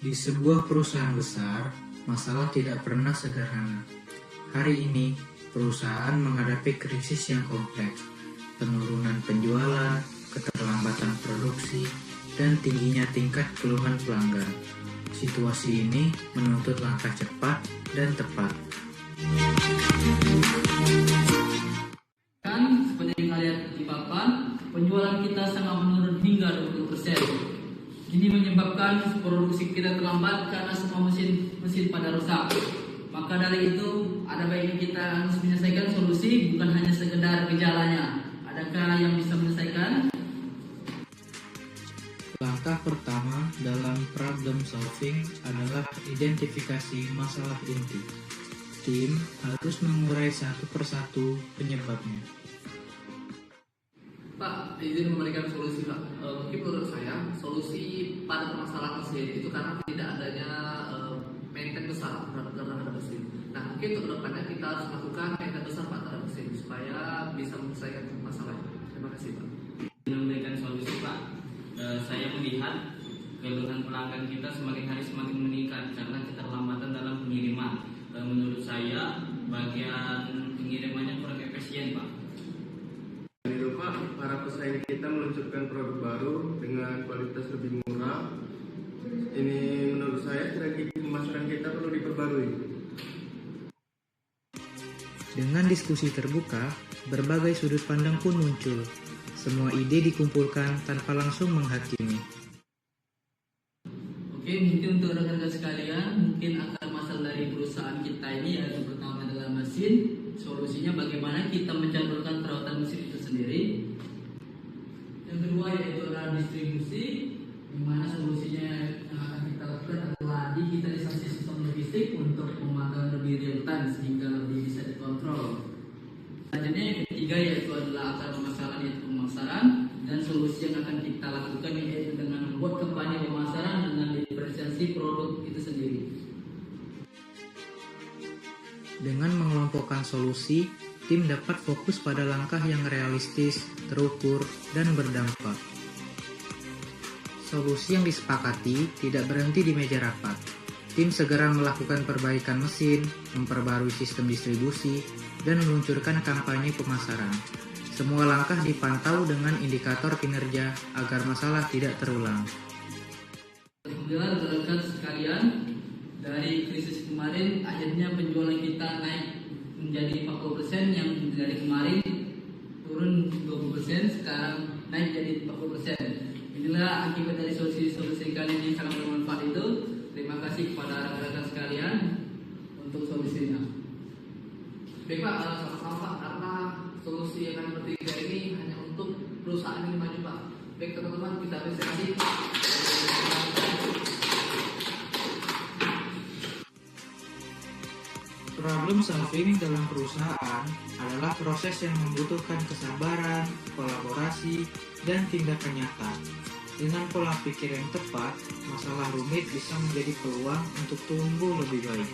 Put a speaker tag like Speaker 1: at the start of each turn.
Speaker 1: Di sebuah perusahaan besar, masalah tidak pernah sederhana. Hari ini, perusahaan menghadapi krisis yang kompleks, penurunan penjualan, keterlambatan produksi, dan tingginya tingkat keluhan pelanggan. Situasi ini menuntut langkah cepat dan tepat.
Speaker 2: Kan seperti yang kalian di papan, penjualan kita sangat menurun hingga 20%. Ini menyebabkan produksi kita terlambat karena semua mesin pada rusak. Maka dari itu, ada baiknya kita harus menyelesaikan solusi, bukan hanya sekedar gejalanya. Adakah yang bisa menyelesaikan?
Speaker 1: Langkah pertama dalam problem solving adalah identifikasi masalah inti. Tim harus mengurai satu persatu penyebabnya.
Speaker 3: Pak, izin memberikan solusi Pak. Mungkin menurut saya solusi pada permasalahan mesin itu karena tidak adanya maintenance besar terhadap mesin. Nah, mungkin untuk kedepannya kita harus melakukan maintenance besar Pak terhadap mesin supaya bisa menyelesaikan masalah ini. Terima kasih Pak.
Speaker 4: Memberikan solusi Pak, saya melihat keluhan pelanggan kita semakin hari semakin meningkat karena keterlambatan dalam pengiriman. Menurut saya bagian pengirimannya kurang efisien Pak.
Speaker 5: Itu Pak, para pesaing kita meluncurkan produk baru dengan kualitas lebih murah. Ini menurut saya strategi pemasaran kita perlu diperbarui.
Speaker 1: Dengan diskusi terbuka, berbagai sudut pandang pun muncul. Semua ide dikumpulkan tanpa langsung menghakimi.
Speaker 2: Oke, mungkin untuk rekan-rekan sekalian, mungkin akar masalah dari perusahaan kita ini yaitu pertama adalah mesin. Solusinya bagaimana kita menjadwalkan perawatan mesin itu sendiri. Yang kedua yaitu adalah distribusi, di mana solusinya yang akan kita lakukan adalah digitalisasi sistem logistik untuk pemantauan lebih real time sehingga lebih bisa dikontrol. Selanjutnya yang ketiga yaitu adalah akar permasalahan yaitu pemasaran, dan solusi yang akan kita lakukan yaitu dengan membuat kampanye pemasaran dengan diferensiasi produk itu sendiri.
Speaker 1: Dengan mengelompokkan solusi, tim dapat fokus pada langkah yang realistis, terukur, dan berdampak. Solusi yang disepakati tidak berhenti di meja rapat. Tim segera melakukan perbaikan mesin, memperbarui sistem distribusi, dan meluncurkan kampanye pemasaran. Semua langkah dipantau dengan indikator kinerja agar masalah tidak terulang.
Speaker 2: Kemudian rekan sekalian, dari krisis kemarin akhirnya penjualan kita naik menjadi 40%, yang dari kemarin turun 20%, sekarang naik jadi 40%. Inilah akibat dari solusi kali ini sangat bermanfaat itu. Terima kasih kepada rekan-rekan sekalian untuk solusinya.
Speaker 3: Baik Pak, sama-sama Pak, karena solusi yang bertiga ini hanya untuk perusahaan ini maju Pak. Baik teman-teman, kita apresiasi.
Speaker 1: Problem solving dalam perusahaan adalah proses yang membutuhkan kesabaran, kolaborasi, dan tindakan nyata. Dengan pola pikir yang tepat, masalah rumit bisa menjadi peluang untuk tumbuh lebih baik.